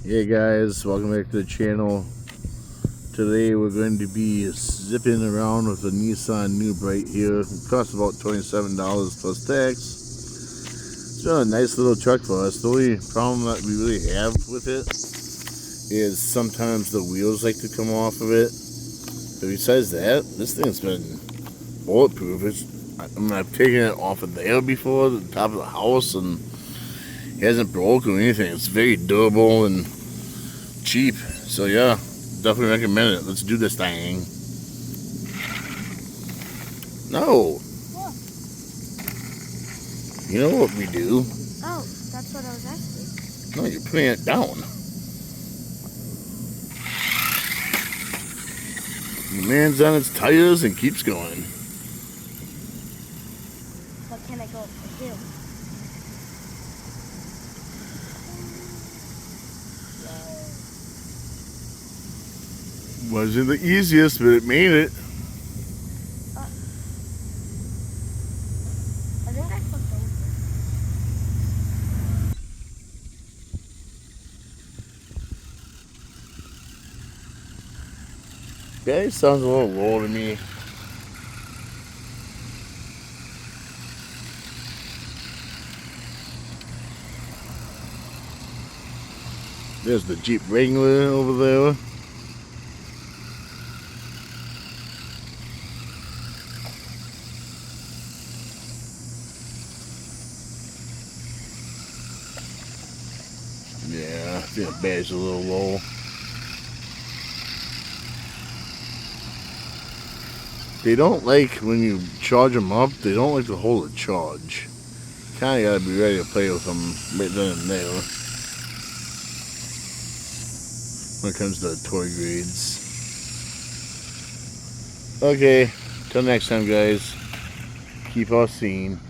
Hey guys, welcome back to the channel. Today we're going to be zipping around with a Nissan New Bright here. It costs about $27 plus tax. It's been a nice little truck for us. The only problem that we really have with it is sometimes the wheels like to come off of it. But besides that, this thing's been bulletproof. I've taken it off of there before, the top of the house, and it hasn't broken or anything. It's very durable and cheap. So yeah, definitely recommend it. Let's do this thing. No. What? You know what we do? Oh, that's what I was asking. No, you're putting it down. The man's on its tires and keeps going. What can I go do? Wasn't the easiest, but it made it. I think I flipped over. Okay, sounds a little low to me. There's the Jeep Wrangler over there. Yeah, I think the badge is a little low. They don't like, when you charge them up, they don't like to hold a charge. Kinda gotta be ready to play with them right then and there when it comes to toy grades. Okay, till next time guys, keep us seen.